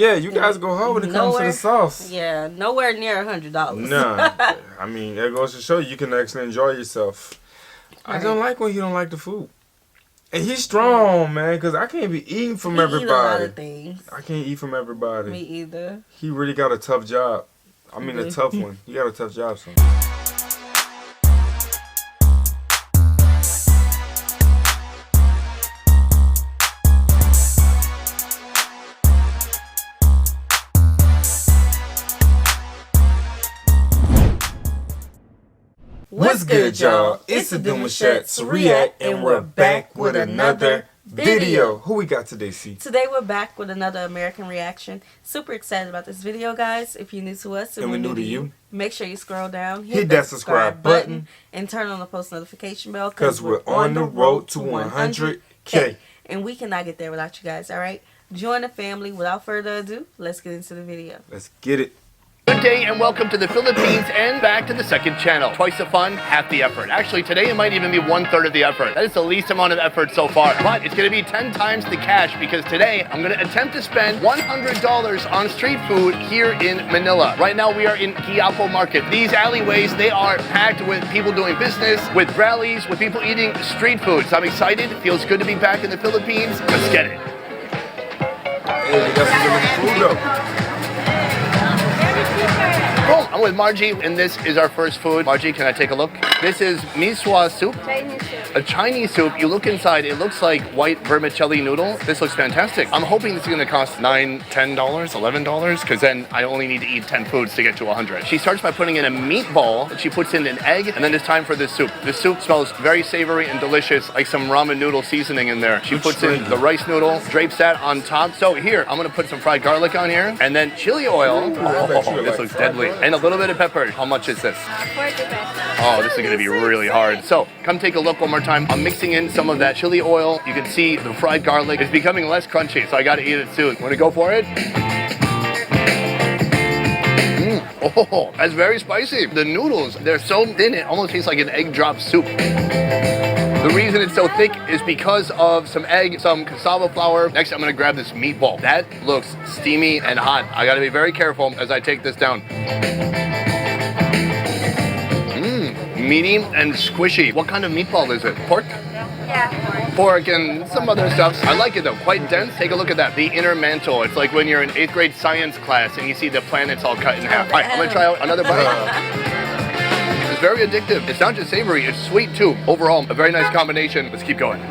Yeah, you guys go hard when it comes to the sauce. Yeah, nowhere near $100. Nah, I mean, that goes to show you can actually enjoy yourself. Right. I don't like when he don't like the food. And he's strong, man, because I can't be eating from everybody. Eat a lot of things. I can't eat from everybody. Me either. He really got a tough job. I mean, a tough one. He got a tough job, son. What's good, y'all? It's the Demouchet REACT, and we're back with another video. Who we got today, C? Today we're back with another American reaction. Super excited about this video, guys. If you're new to us and we're new to you, make sure you scroll down, hit that subscribe button, and turn on the post notification bell because we're on the road to 100K. And we cannot get there without you guys, all right? Join the family. Without further ado, let's get into the video. Let's get it. Good day and welcome to the Philippines and back to the second channel. Twice the fun, half the effort. Actually, today it might even be 1/3 of the effort. That is the least amount of effort so far. But it's going to be 10 times the cash because today I'm going to attempt to spend $100 on street food here in Manila. Right now we are in Quiapo Market. These alleyways, they are packed with people doing business, with rallies, with people eating street food. So I'm excited. It feels good to be back in the Philippines. Let's get it. Hey, we got some good food though. Oh, I'm with Margie, and this is our first food. Margie, can I take a look? This is miswa soup. Chinese soup. A Chinese soup. You look inside, it looks like white vermicelli noodle. This looks fantastic. I'm hoping this is going to cost $9, $10, $11, because then I only need to eat 10 foods to get to 100. She starts by putting in a meatball, and she puts in an egg, and then it's time for this soup. The soup smells very savory and delicious, like some ramen noodle seasoning in there. She puts in the rice noodle, drapes that on top. So here, I'm going to put some fried garlic on here, and then chili oil. Oh, this looks deadly. And a little bit of pepper. How much is this? 40 pesos. Oh, this is going to be really hard. So, come take a look one more time. I'm mixing in some of that chili oil. You can see the fried garlic is becoming less crunchy, so I got to eat it soon. Want to go for it? Oh, that's very spicy. The noodles, they're so thin, it almost tastes like an egg drop soup. The reason it's so thick is because of some egg, some cassava flour. Next, I'm gonna grab this meatball. That looks steamy and hot. I gotta be very careful as I take this down. Meaty and squishy. What kind of meatball is it? Pork? Yeah, Pork and some other stuff. I like it though, quite dense. Take a look at that. The inner mantle. It's like when you're in 8th grade science class and you see the planets all cut in half. All right, I'm gonna try out another bite. It's very addictive. It's not just savory, it's sweet too. Overall, a very nice combination. Let's keep going.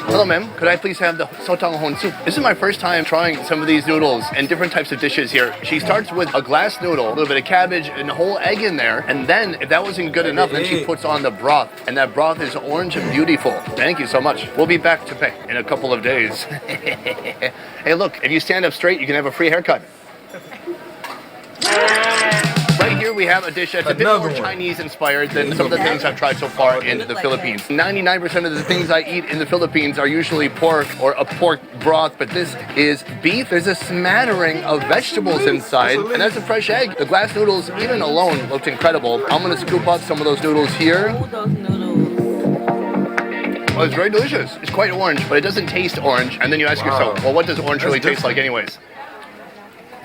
Hello, ma'am. Could I please have the sotanghon soup? This is my first time trying some of these noodles and different types of dishes here. She starts with a glass noodle, a little bit of cabbage, and a whole egg in there. And then, if that wasn't good enough, then she puts on the broth. And that broth is orange and beautiful. Thank you so much. We'll be back to pay in a couple of days. Hey, look, if you stand up straight, you can have a free haircut. Right here we have a dish that's a bit more Chinese inspired than some of the things I've tried so far in the Philippines. 99% of the things I eat in the Philippines are usually pork or a pork broth, but this is beef. There's a smattering of vegetables inside, and that's a fresh egg. The glass noodles, even alone, looked incredible. I'm gonna scoop up some of those noodles here. Oh, it's very delicious. It's quite orange, but it doesn't taste orange. And then you ask yourself, well, what does orange really taste like anyways?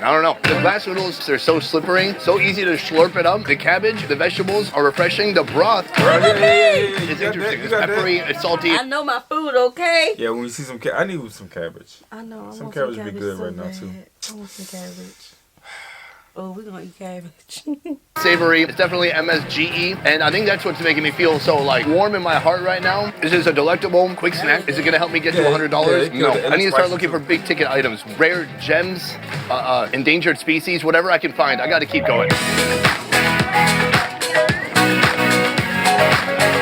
I don't know. The glass noodles, they're so slippery, so easy to slurp it up. The cabbage, the vegetables are refreshing. The broth is interesting. It's peppery, it's salty. I know my food, okay? Yeah, when we see some I need some cabbage. I know. Some cabbage would be good right now, too. I want some cabbage. Oh, we're gonna eat cabbage. Savory. It's definitely MSGE, and I think that's what's making me feel so like warm in my heart right now. This is a delectable quick snack. Is it gonna help me get to $100? No. I need to start looking for big ticket items, rare gems, endangered species, whatever I can find. I got to keep going.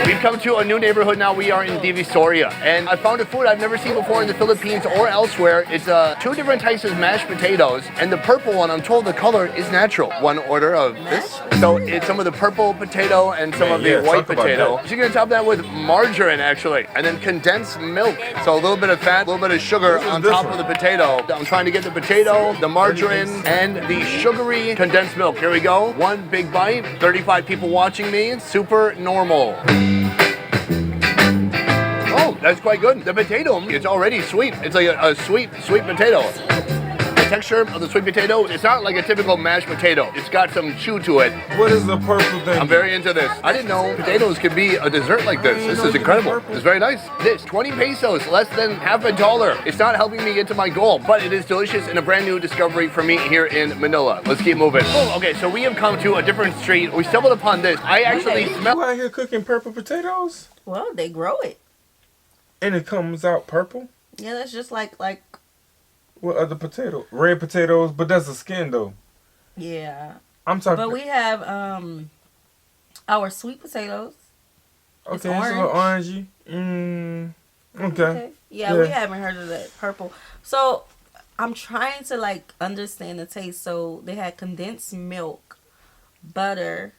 We've come to a new neighborhood now. We are in Divisoria, and I found a food I've never seen before in the Philippines or elsewhere. It's 2 different types of mashed potatoes, and the purple one, I'm told the color is natural. One order of this. So it's some of the purple potato and some of the white potato. So you're gonna top that with margarine, actually, and then condensed milk. So a little bit of fat, a little bit of sugar on top of the potato. I'm trying to get the potato, the margarine, and the sugary condensed milk. Here we go. One big bite. 35 people watching me. Super normal. Oh, That's quite good. The potato, it's already sweet. It's like a sweet potato. The texture of the sweet potato, it's not like a typical mashed potato. It's got some chew to it. What is the purple thing? I'm very into this. I didn't know potatoes could be a dessert like this. This is incredible. It's very nice. This, 20 pesos, less than half a dollar. It's not helping me get to my goal, but it is delicious and a brand new discovery for me here in Manila. Let's keep moving. Oh, okay, so we have come to a different street. We stumbled upon this. I actually smell... You out here cooking purple potatoes? Well, they grow it. And it comes out purple? Yeah, that's just like What other potato? Red potatoes, but that's the skin though. yeah. I'm talking. But we have our sweet potatoes. Okay, it's it's a little orangey. Okay. Yeah, we haven't heard of that purple. So I'm trying to like understand the taste. So they had condensed milk, butter.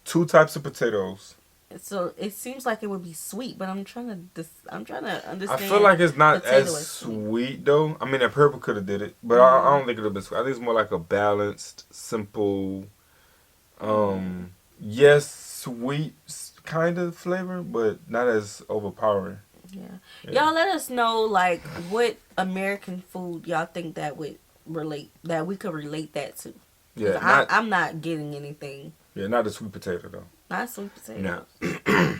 2 types of potatoes. So it seems like it would be sweet, but I'm trying to understand. I feel like it's not potato as is sweet though. I mean, that purple could have did it, but I don't think it would have been sweet. I think it's more like a balanced, simple, yes, sweet kind of flavor, but not as overpowering. Yeah. Y'all let us know like what American food y'all think that would that we could relate that to. Yeah, I'm not getting anything. Yeah, not the sweet potato though. Not sweet potato.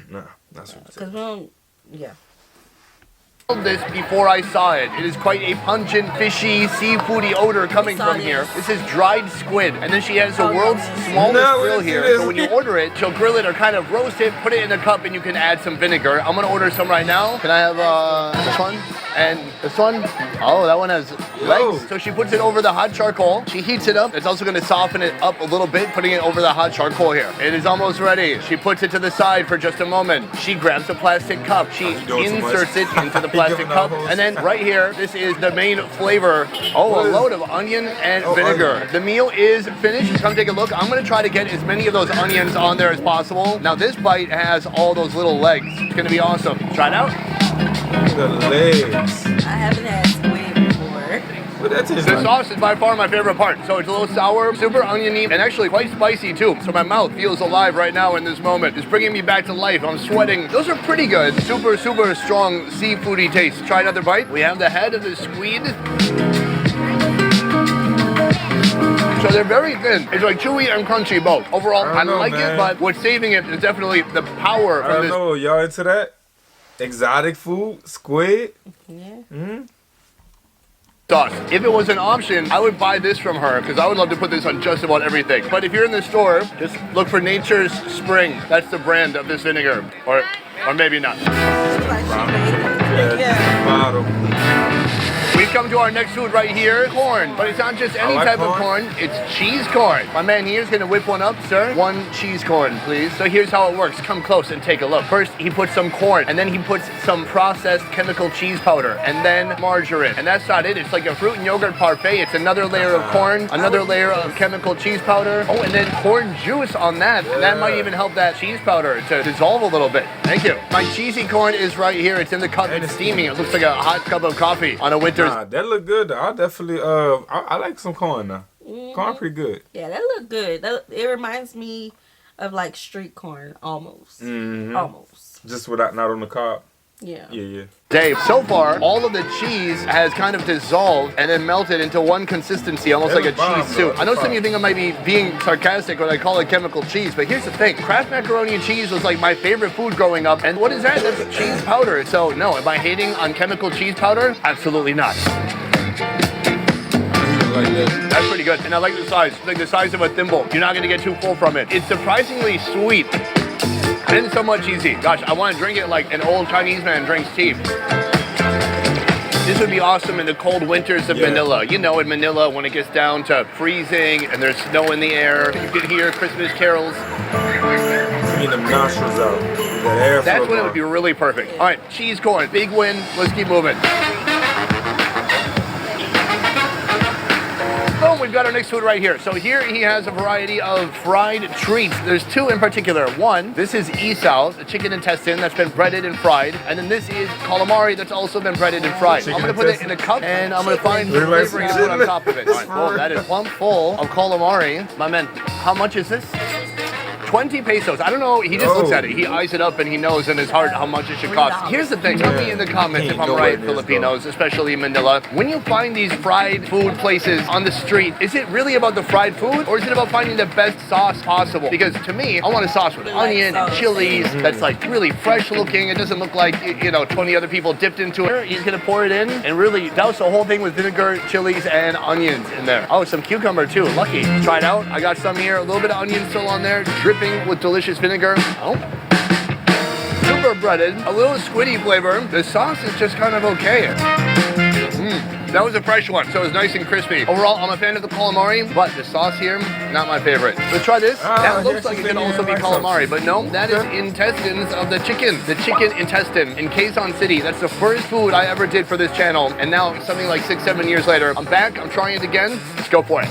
No, not sweet potato. Cause we don't. Yeah. This before I saw it. It is quite a pungent, fishy, seafoody odor coming from here. This is dried squid, and then she has the world's smallest grill here. So when you order it, she'll grill it or kind of roast it, put it in a cup, and you can add some vinegar. I'm gonna order some right now. Can I have this one and this one? Oh, that one has legs. So she puts it over the hot charcoal. She heats it up. It's also gonna soften it up a little bit, putting it over the hot charcoal here. It is almost ready. She puts it to the side for just a moment. She grabs a plastic cup. She inserts it into the plastic cup, and then right here, this is the main flavor. Oh, a load of onion and vinegar. The meal is finished. Come take a look. I'm gonna try to get as many of those onions on there as possible. Now this bite has all those little legs. It's gonna be awesome. Try it out. The legs. I haven't had squid before. The sauce is by far my favorite part. So it's a little sour, super oniony, and actually quite spicy too. So my mouth feels alive right now in this moment. It's bringing me back to life. I'm sweating. Those are pretty good. Super, super strong seafoody taste. Try another bite. We have the head of the squid. So they're very thin. It's like chewy and crunchy both. Overall, I like it, but what's saving it is definitely the power from this. I don't know. Y'all into that? Exotic food? Squid? Yeah. Sauce. If it was an option, I would buy this from her because I would love to put this on just about everything. But if you're in the store, just look for Nature's Spring. That's the brand of this vinegar. Or maybe not. Bottle. We've come to our next food right here, corn. But it's not just any type of corn, it's cheese corn. My man here is gonna whip one up, sir. 1 cheese corn, please. So here's how it works. Come close and take a look. First, he puts some corn, and then he puts some processed chemical cheese powder, and then margarine. And that's not it. It's like a fruit and yogurt parfait. It's another layer of corn, another layer of chemical cheese powder. Oh, and then corn juice on that. And that might even help that cheese powder to dissolve a little bit. Thank you. My cheesy corn is right here. It's in the cup. It's steaming. It looks like a hot cup of coffee on a winter's. That look good. I'll definitely I like some corn now. Corn pretty good. Yeah, that look good. It reminds me of like street corn almost. Almost. Just without not on the cob. Yeah. Yeah. Dave, so far, all of the cheese has kind of dissolved and then melted into one consistency, almost like a cheese soup. I know some of you think I might be being sarcastic when I call it chemical cheese, but here's the thing. Kraft macaroni and cheese was like my favorite food growing up, and what is that? That's cheese powder. So no, am I hating on chemical cheese powder? Absolutely not. That's pretty good, and I like the size. It's like the size of a thimble. You're not gonna get too full from it. It's surprisingly sweet. And somewhat cheesy. Gosh, I want to drink it like an old Chinese man drinks tea. This would be awesome in the cold winters of Manila. You know, in Manila, when it gets down to freezing and there's snow in the air, you can hear Christmas carols. Get them nostrils out. The air That's when it would be really perfect. All right, cheese corn, big win. Let's keep moving. Boom, we've got our next food right here. So here he has a variety of fried treats. There's 2 in particular. One, this is isaw, the chicken intestine that's been breaded and fried. And then this is calamari that's also been breaded and fried. I'm gonna put it in a cup and I'm gonna find the flavoring to put on top of it. All right, well, that is plump full of calamari. My man, how much is this? 20 pesos. I don't know. He just looks at it. He eyes it up and he knows in his heart how much it should cost. Here's the thing. Tell me in the comments if I'm right, Filipinos, especially in Manila. When you find these fried food places on the street, is it really about the fried food or is it about finding the best sauce possible? Because to me, I want a sauce with onion and chilies that's like really fresh looking. It doesn't look like, 20 other people dipped into it. He's gonna pour it in and really douse the whole thing with vinegar, chilies, and onions in there. Oh, some cucumber too. Lucky. Try it out. I got some here. A little bit of onion still on there, dripping with delicious vinegar. Oh. Super breaded, a little squiddy flavor. The sauce is just kind of okay. That was a fresh one, so it's nice and crispy. Overall, I'm a fan of the calamari, but the sauce here, not my favorite. Let's try this. That looks like it can also be calamari, but no, that is intestines of the chicken. The chicken intestine in Quezon City. That's the first food I ever did for this channel, and now something like 6-7 years later, I'm back, I'm trying it again. Let's go for it.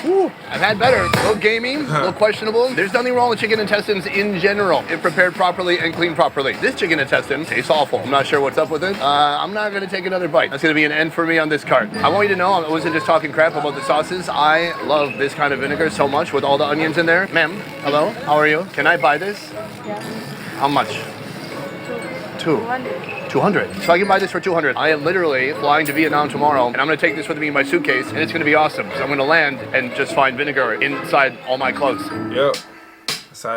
Woo, I've had better. A little gamey, a little questionable. There's nothing wrong with chicken intestines in general, if prepared properly and cleaned properly. This chicken intestine tastes awful. I'm not sure what's up with it. I'm not gonna take another bite. That's gonna be an end for me on this cart. I want you to know I wasn't just talking crap about the sauces. I love this kind of vinegar so much with all the onions in there. Ma'am, hello, how are you? Can I buy this? Yeah. How much? 200. So I can buy this for 200. I am literally flying to Vietnam tomorrow, and I'm gonna take this with me in my suitcase, and it's gonna be awesome. So I'm gonna land and just find vinegar inside all my clothes. Yep.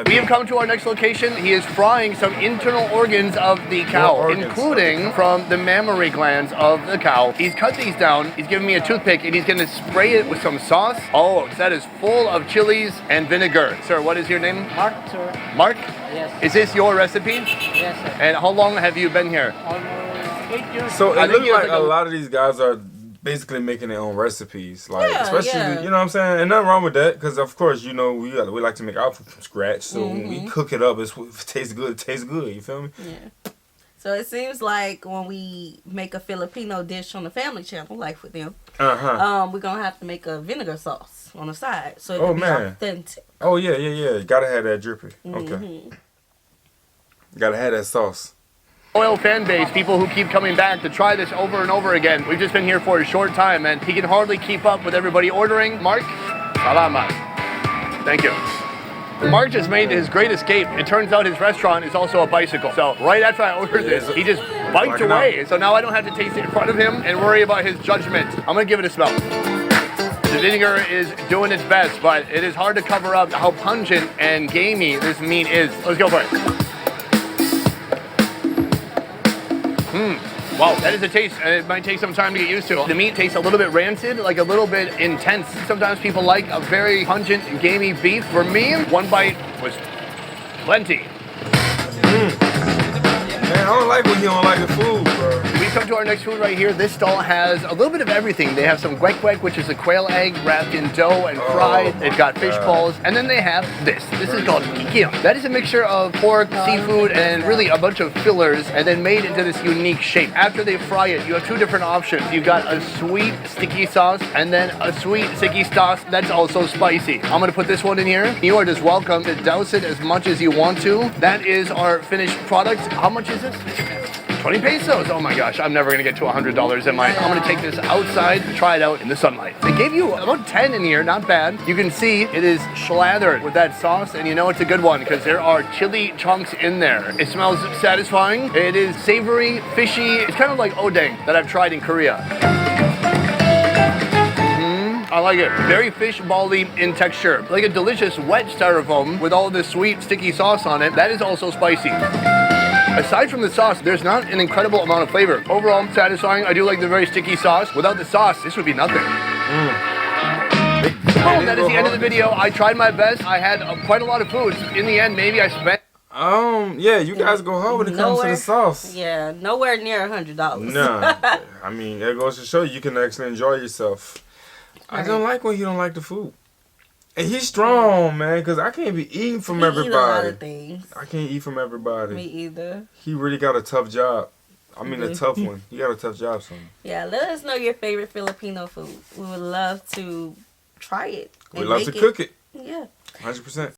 We have come to our next location. He is frying some internal organs of the cow, including from the mammary glands of the cow. He's cut these down. He's giving me a toothpick, and he's gonna spray it with some sauce. Oh, that is full of chilies and vinegar. Sir, what is your name? Mark, sir. Mark? Yes. Is this your recipe? Yes, sir. And how long have you been here? Almost 8 years. So I it think looks you have like to a go- lot of these guys are basically making their own recipes, like Yeah, especially yeah. you know what I'm saying, and nothing wrong with that because of course we like to make our food from scratch. So when we cook it up, if it tastes good, it tastes good. You feel me? Yeah. So it seems like when we make a Filipino dish on the family channel, like with them, we're gonna have to make a vinegar sauce on the side, so it can be authentic. Oh yeah. You gotta have that drippy. Okay. Gotta have that sauce. Loyal fan base, people who keep coming back to try this over and over again. We've just been here for a short time, and he can hardly keep up with everybody ordering. Mark, salamat. Thank you. Mark just made his great escape. It turns out his restaurant is also a bicycle. So right after I ordered this, he just biked away. So now I don't have to taste it in front of him and worry about his judgment. I'm gonna give it a smell. The vinegar is doing its best, but it is hard to cover up how pungent and gamey this meat is. Let's go for it. Wow, that is a taste, and it might take some time to get used to. The meat tastes a little bit rancid, like a little bit intense. Sometimes people like a very pungent, gamey beef. For me, one bite was plenty. Man, I don't like when you don't like the food, bro. We come to our next food right here. This stall has a little bit of everything. They have some guec, which is a quail egg wrapped in dough and fried. They've got fish balls, and then they have this. This is called kikiam. That is a mixture of pork, seafood, and really a bunch of fillers, and then made into this unique shape. After they fry it, you have two different options. You've got a sweet sticky sauce, and then a sweet sticky sauce that's also spicy. I'm gonna put this one in here. You are just welcome to douse it as much as you want to. That is our finished product. How much is this? 20 pesos. Oh my gosh, I'm never gonna get to $100 I'm gonna take this outside, try it out in the sunlight. They gave you about 10 in here, not bad. You can see it is slathered with that sauce, and you know it's a good one because there are chili chunks in there. It smells satisfying. It is savory, fishy. It's kind of like odeng that I've tried in Korea. I like it. Very fish ball-y in texture. Like a delicious wet styrofoam with all this sweet sticky sauce on it. That is also spicy. Aside from the sauce, there's not an incredible amount of flavor. Overall, satisfying. I do like the very sticky sauce. Without the sauce, this would be nothing. Oh, that is the end of the video. I tried my best. I had quite a lot of foods. In the end, maybe I spent... Yeah, you guys go hard when it comes to the sauce. Yeah, nowhere near $100. Nah, I mean, that goes to show you can actually enjoy yourself. I don't like when he don't like the food. And he's strong, man, because I can't be eating from everybody. Eat a lot of things. I can't eat from everybody. Me either. He really got a tough job. I mean, a tough one. He got a tough job, son. Yeah, let us know your favorite Filipino food. We would love to try it. We love to cook it. Yeah. 100%.